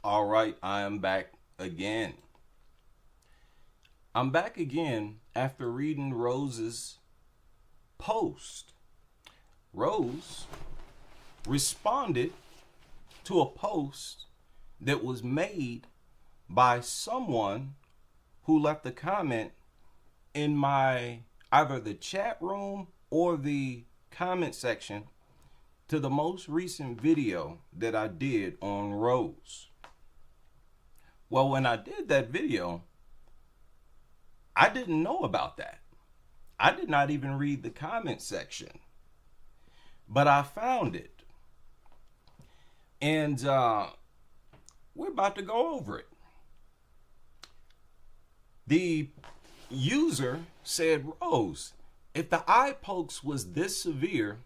All right, I am back again. I'm back again after reading Rose's post. Rose responded to a post that was made by someone who left a comment in my either the chat room or the comment section to the most recent video that I did on Rose. Well, when I did that video, I didn't know about that. I did not even read the comment section, but I found it. And we're about to go over it. The user said, Rose, if the eye pokes was this severe,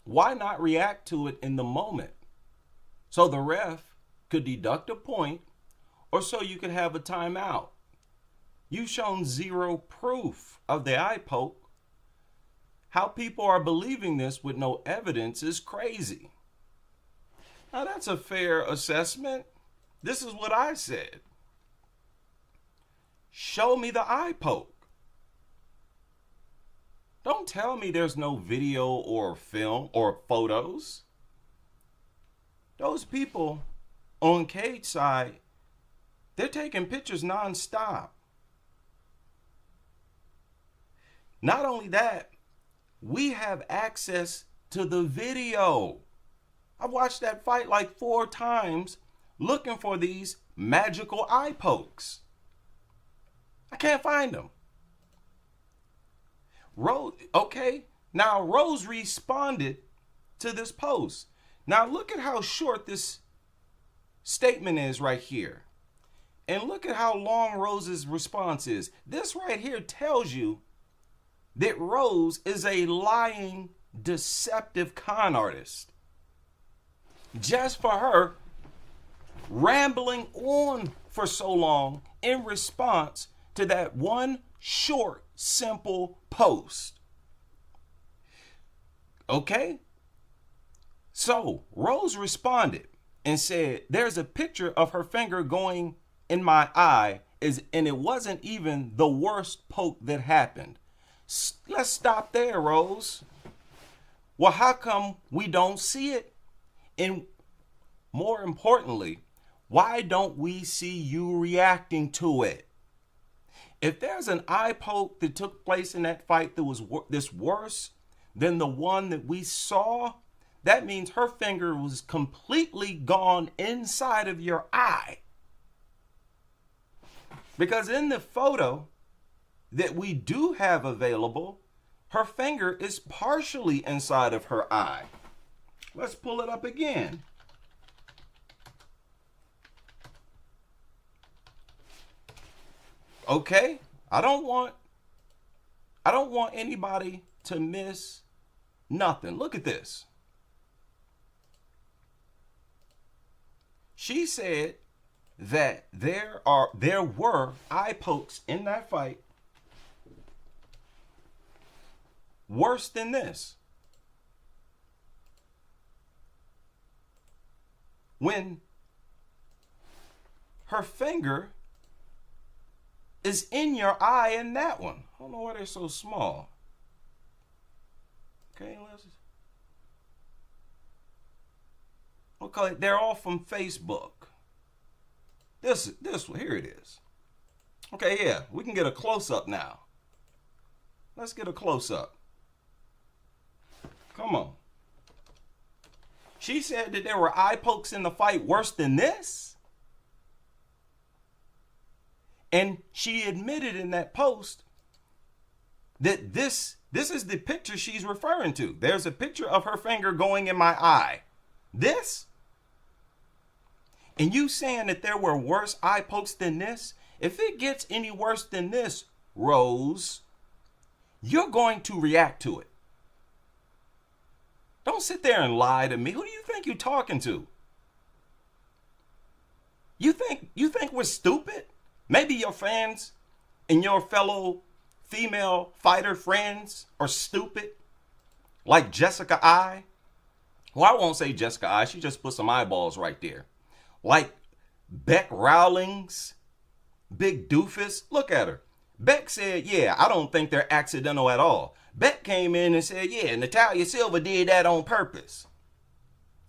why not react to it in the moment? So the ref could deduct a point or so you could have a timeout. You've shown zero proof of the eye poke. How people are believing this with no evidence is crazy. Now that's a fair assessment. This is what I said. Show me the eye poke. Don't tell me there's no video or film or photos. Those people on Cage Side, they're taking pictures nonstop. Not only that, we have access to the video. I've watched that fight like 4 times looking for these magical eye pokes. I can't find them. Now Rose responded to this post. Now look at how short this statement is right here. And look at how long Rose's response is. This right here tells you that Rose is a lying, deceptive con artist. Just for her rambling on for so long in response to that one short, simple post. Okay? So Rose responded and said, there's a picture of her finger going in my eye, and it wasn't even the worst poke that happened. Let's stop there, Rose. Well, how come we don't see it? And more importantly, why don't we see you reacting to it? If there's an eye poke that took place in that fight that was this worse than the one that we saw, that means her finger was completely gone inside of your eye. Because in the photo that we do have available, her finger is partially inside of her eye. Let's pull it up again. Okay, I don't want anybody to miss nothing. Look at this. She said that there were eye pokes in that fight worse than this. When her finger is in your eye in that one. I don't know why they're so small. Okay, they're all from Facebook. This one, here it is. Okay, yeah, we can get a close-up now. Let's get a close-up. Come on. She said that there were eye pokes in the fight worse than this. And she admitted in that post that this is the picture she's referring to. There's a picture of her finger going in my eye. This? And you saying that there were worse eye pokes than this? If it gets any worse than this, Rose, you're going to react to it. Don't sit there and lie to me. Who do you think you're talking to? You think we're stupid? Maybe your fans and your fellow female fighter friends are stupid, like Jessica I. Well, I won't say Jessica I. She just put some eyeballs right there. Like Beck Rowlings, big doofus. Look at her. Beck said, yeah, I don't think they're accidental at all. Beck came in and said, yeah, Natalia Silva did that on purpose.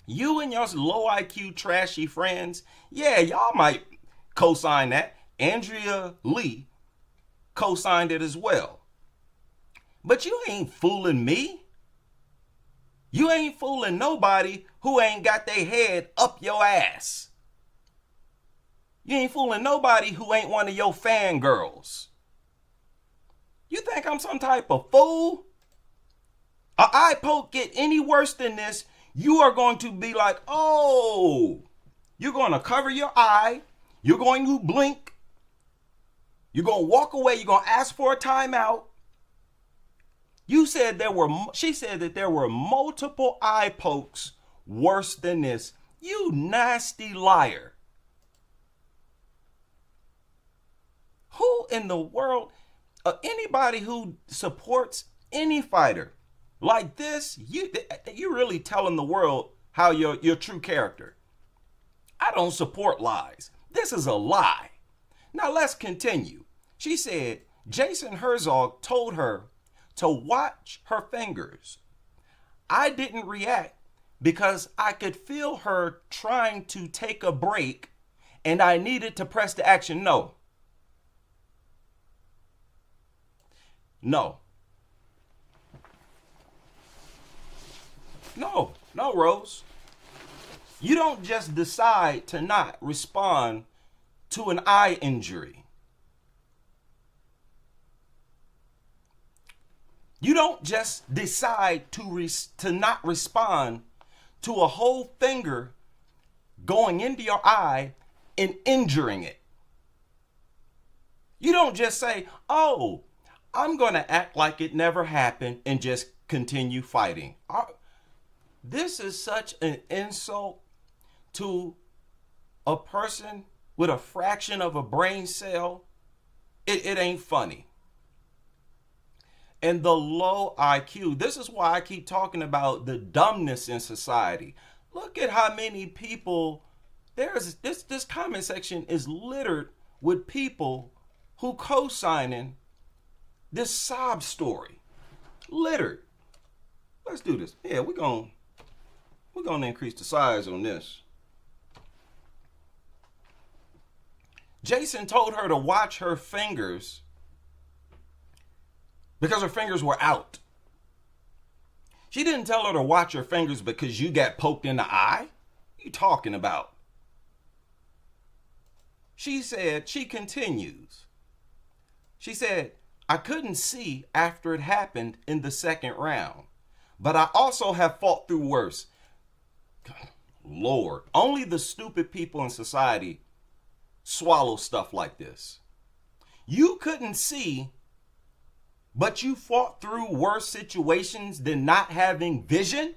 You and your low IQ trashy friends, yeah, y'all might co-sign that. Andrea Lee co-signed it as well. But you ain't fooling me. You ain't fooling nobody who ain't got their head up your ass. You ain't fooling nobody who ain't one of your fangirls. You think I'm some type of fool? A eye poke get any worse than this, you are going to be like, oh, you're going to cover your eye. You're going to blink. You're going to walk away. You're going to ask for a timeout. She said that there were multiple eye pokes worse than this. You nasty liar. Who in the world, anybody who supports any fighter like this, you're really telling the world how your true character. I don't support lies. This is a lie. Now let's continue. She said Jason Herzog told her to watch her fingers. I didn't react because I could feel her trying to take a break and I needed to press the action. No, Rose. You don't just decide to not respond to an eye injury. You don't just decide to not respond to a whole finger going into your eye and injuring it. You don't just say, oh, I'm going to act like it never happened and just continue fighting. This is such an insult to a person with a fraction of a brain cell. It ain't funny. And the low IQ, this is why I keep talking about the dumbness in society. Look at how many people, this comment section is littered with people who co-signing this sob story. Littered. Let's do this. Yeah, we're going to increase the size on this. Jason told her to watch her fingers because her fingers were out. She didn't tell her to watch her fingers because you got poked in the eye. What are you talking about? She continues. She said, I couldn't see after it happened in the second round, but I also have fought through worse. Lord, only the stupid people in society swallow stuff like this. You couldn't see, but you fought through worse situations than not having vision?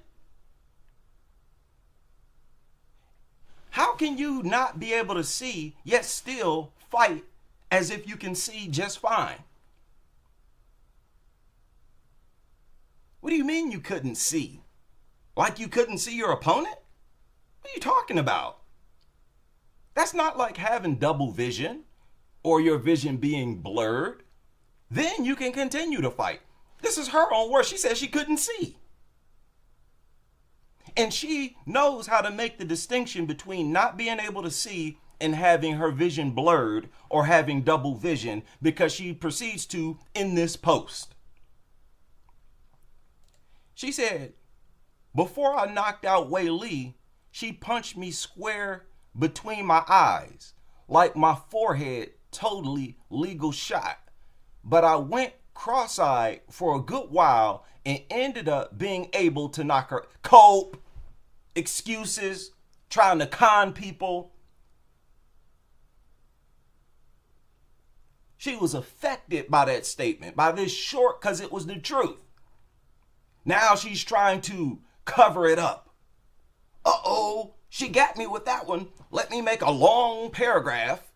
How can you not be able to see yet still fight as if you can see just fine? What do you mean you couldn't see? Like you couldn't see your opponent? What are you talking about? That's not like having double vision or your vision being blurred. Then you can continue to fight. This is her own words. She said she couldn't see. And she knows how to make the distinction between not being able to see and having her vision blurred or having double vision because she proceeds to in this post. She said, before I knocked out Wei Lee, she punched me square between my eyes, like my forehead totally legal shot. But I went cross-eyed for a good while and ended up being able to knock her. Cope, excuses, trying to con people. She was affected by that statement, by this short, because it was the truth. Now she's trying to cover it up. Uh-oh, she got me with that one. Let me make a long paragraph.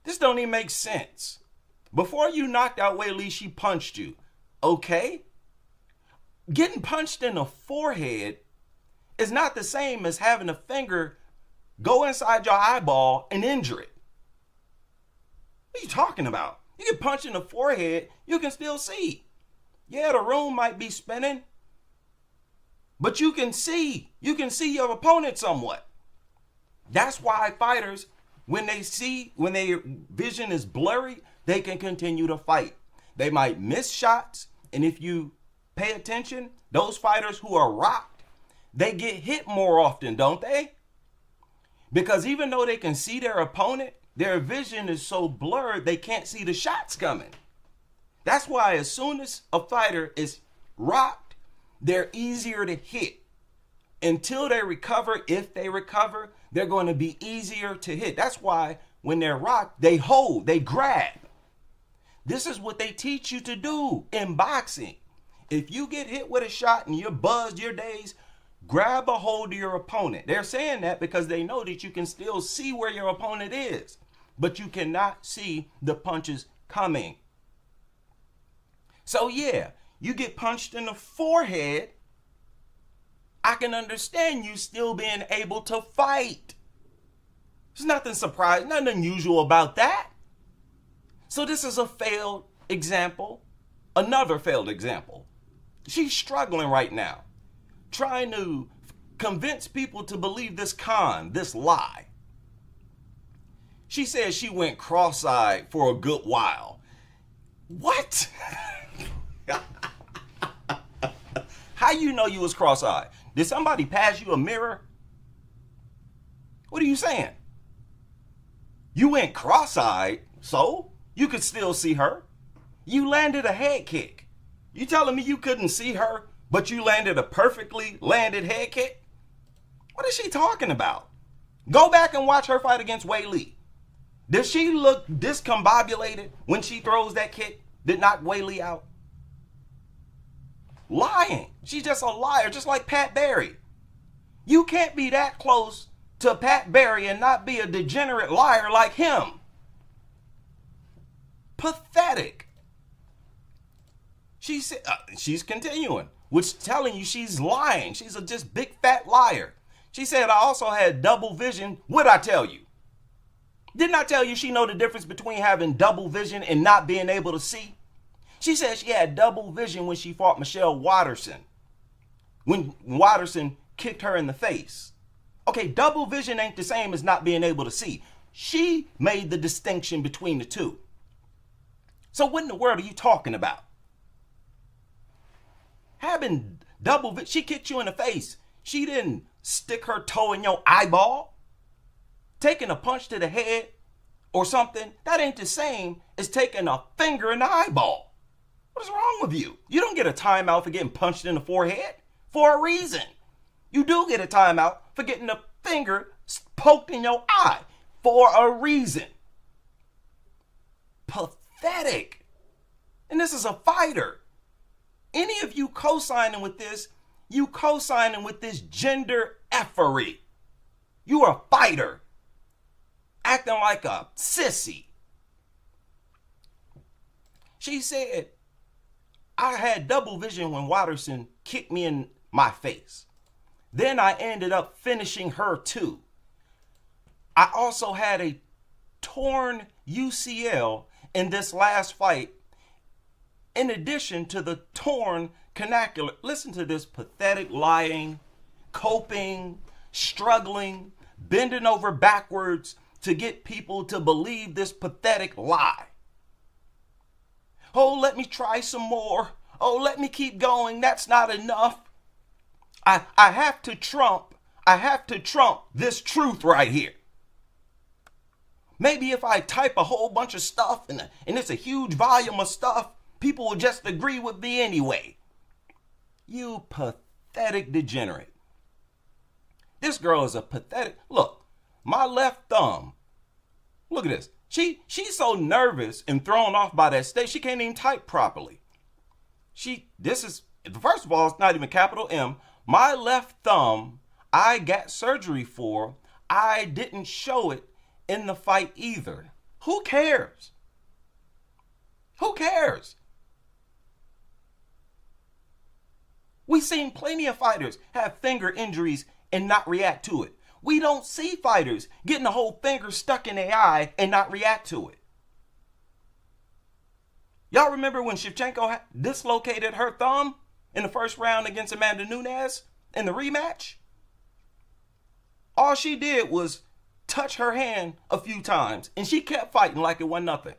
This don't even make sense. Before you knocked out Wei Lee, she punched you. Okay? Getting punched in the forehead is not the same as having a finger go inside your eyeball and injure it. What are you talking about? You get punched in the forehead, you can still see. Yeah, the room might be spinning, but you can see. You can see your opponent somewhat. That's why fighters, when their vision is blurry, they can continue to fight. They might miss shots, and if you pay attention, those fighters who are rocked, they get hit more often, don't they? Because even though they can see their opponent, their vision is so blurred they can't see the shots coming. That's why as soon as a fighter is rocked, they're easier to hit. Until they recover, if they recover, they're going to be easier to hit. That's why when they're rocked, they hold, they grab. This is what they teach you to do in boxing. If you get hit with a shot and you're buzzed, you're dazed, grab a hold of your opponent. They're saying that because they know that you can still see where your opponent is, but you cannot see the punches coming. So yeah, you get punched in the forehead, I can understand you still being able to fight. There's nothing surprising, nothing unusual about that. So this is a failed example, another failed example. She's struggling right now, trying to convince people to believe this con, this lie. She says she went cross-eyed for a good while. What? How you know you was cross-eyed? Did somebody pass you a mirror? What are you saying? You went cross-eyed, so you could still see her. You landed a head kick. You telling me you couldn't see her, but you landed a perfectly landed head kick? What is she talking about? Go back and watch her fight against Wei Li. Does she look discombobulated when she throws that kick that knocked Wei Li out? Lying. She's just a liar, just like Pat Barry. You can't be that close to Pat Barry and not be a degenerate liar like him. Pathetic. She's continuing, which telling you she's lying. She's a just big fat liar. She said, I also had double vision. What'd I tell you? Didn't I tell you she know the difference between having double vision and not being able to see? She said she had double vision when she fought Michelle Watterson. When Watterson kicked her in the face. Okay, double vision ain't the same as not being able to see. She made the distinction between the two. So what in the world are you talking about? Having double vision, she kicked you in the face. She didn't stick her toe in your eyeball. Taking a punch to the head or something, that ain't the same as taking a finger in the eyeball. What is wrong with you? You don't get a timeout for getting punched in the forehead for a reason. You do get a timeout for getting a finger poked in your eye for a reason. Pathetic. And this is a fighter. Any of you co-signing with this, you co-signing with this gender effery. You are a fighter. Acting like a sissy. She said, I had double vision when Watterson kicked me in my face. Then I ended up finishing her too. I also had a torn UCL in this last fight, in addition to the torn canacular. Listen to this pathetic lying, coping, struggling, bending over backwards to get people to believe this pathetic lie. Oh, let me try some more. Oh, let me keep going. That's not enough. I have to trump this truth right here. Maybe if I type a whole bunch of stuff and it's a huge volume of stuff, people will just agree with me anyway. You pathetic degenerate. This girl is a pathetic. Look, my left thumb. Look at this. She's so nervous and thrown off by that state, she can't even type properly. First of all, it's not even capital M. My left thumb, I got surgery for. I didn't show it in the fight either. Who cares? Who cares? We've seen plenty of fighters have finger injuries and not react to it. We don't see fighters getting the whole finger stuck in their eye and not react to it. Y'all remember when Shevchenko dislocated her thumb in the first round against Amanda Nunes in the rematch? All she did was touch her hand a few times, and she kept fighting like it wasn't nothing.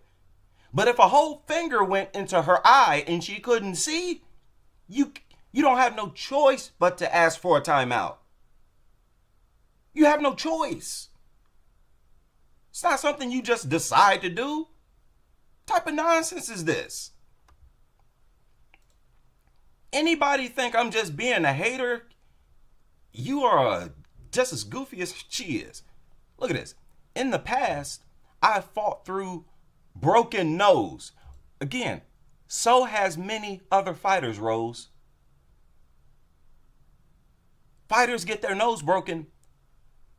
But if a whole finger went into her eye and she couldn't see, you don't have no choice but to ask for a timeout. You have no choice. It's not something you just decide to do. What type of nonsense is this? Anybody think I'm just being a hater? You are just as goofy as she is. Look at this. In the past, I fought through broken nose. Again, so has many other fighters, Rose. Fighters get their nose broken.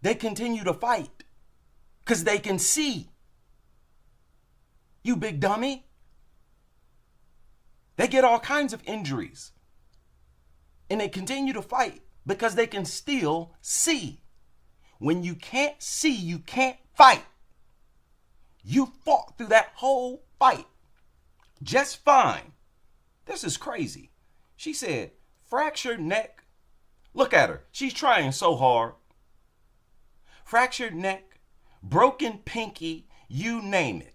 They continue to fight because they can see. You big dummy. They get all kinds of injuries. And they continue to fight because they can still see. When you can't see, you can't fight. You fought through that whole fight just fine. This is crazy. She said, fractured neck. Look at her. She's trying so hard. Fractured neck, broken pinky, you name it.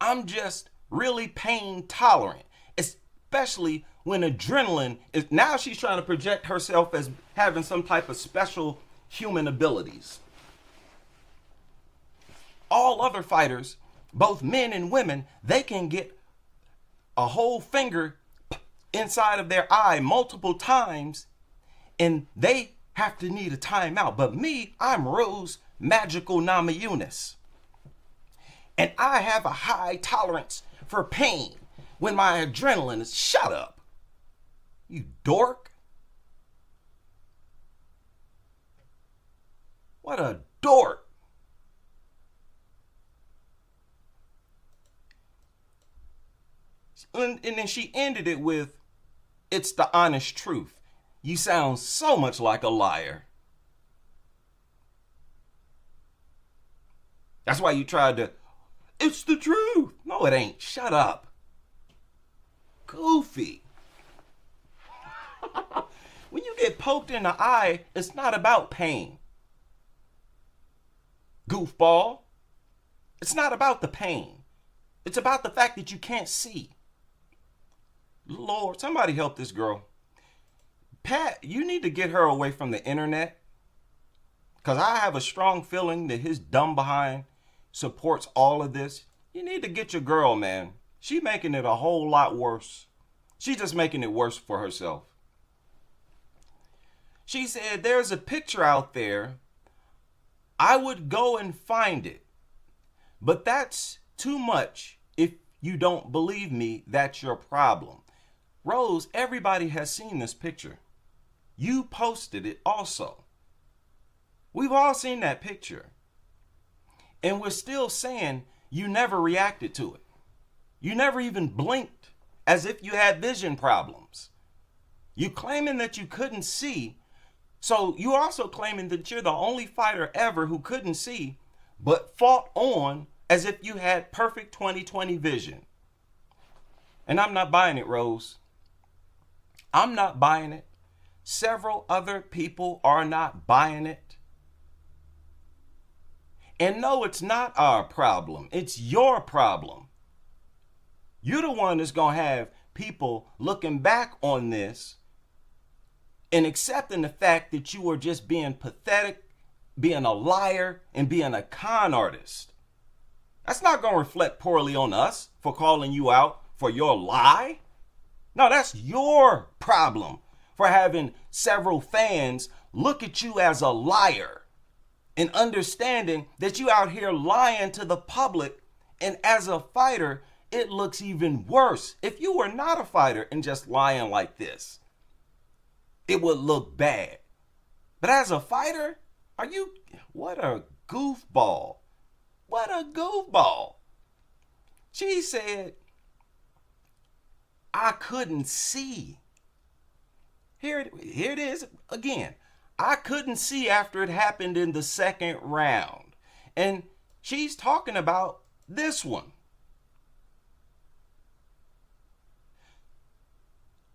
I'm just really pain tolerant, especially when adrenaline is. Now she's trying to project herself as having some type of special human abilities. All other fighters, both men and women, they can get a whole finger inside of their eye multiple times and they have to need a timeout. But me, I'm Rose Magical Namajunas. And I have a high tolerance for pain when my adrenaline is shut up. You dork. What a dork. And then she ended it with, it's the honest truth. You sound so much like a liar. That's why you tried to, it's the truth. No, it ain't. Shut up. Goofy. When you get poked in the eye, it's not about pain. Goofball. It's not about the pain. It's about the fact that you can't see. Lord, somebody help this girl. Pat, you need to get her away from the internet. Because I have a strong feeling that his dumb behind supports all of this. You need to get your girl, man. She making it a whole lot worse. She's just making it worse for herself. She said, there's a picture out there. I would go and find it. But that's too much. If you don't believe me, that's your problem. Rose, everybody has seen this picture. You posted it also. We've all seen that picture. And we're still saying you never reacted to it. You never even blinked as if you had vision problems. You claiming that you couldn't see. So you also claiming that you're the only fighter ever who couldn't see, but fought on as if you had perfect 20/20 vision. And I'm not buying it, Rose. I'm not buying it. Several other people are not buying it. And no, it's not our problem. It's your problem. You're the one that's going to have people looking back on this and accepting the fact that you were just being pathetic, being a liar, and being a con artist. That's not going to reflect poorly on us for calling you out for your lie. No, that's your problem for having several fans look at you as a liar and understanding that you out here lying to the public. And as a fighter, it looks even worse. If you were not a fighter and just lying like this, it would look bad. But as a fighter, what a goofball. What a goofball. She said, I couldn't see. Here it is again. I couldn't see after it happened in the second round. And she's talking about this one.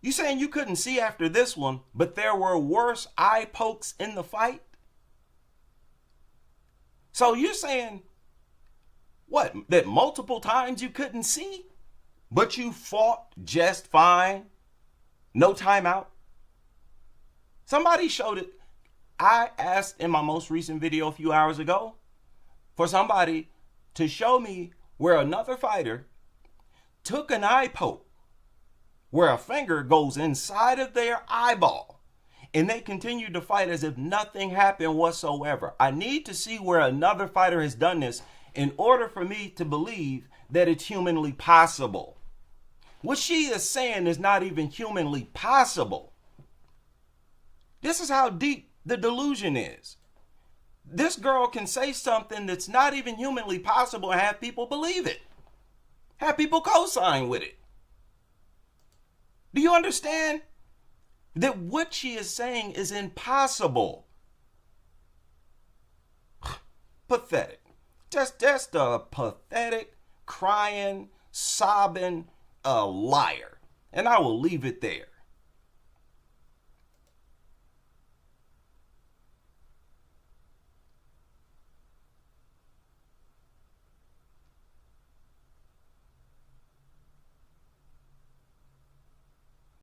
You saying you couldn't see after this one, but there were worse eye pokes in the fight? So you're saying, what, that multiple times you couldn't see, but you fought just fine? No timeout? Somebody showed it. I asked in my most recent video a few hours ago for somebody to show me where another fighter took an eye poke, where a finger goes inside of their eyeball, and they continued to fight as if nothing happened whatsoever. I need to see where another fighter has done this in order for me to believe that it's humanly possible. What she is saying is not even humanly possible. This is how deep the delusion is. This girl can say something that's not even humanly possible and have people believe it. Have people co-sign with it. Do you understand that what she is saying is impossible? Pathetic. Just a pathetic, crying, sobbing, liar. And I will leave it there.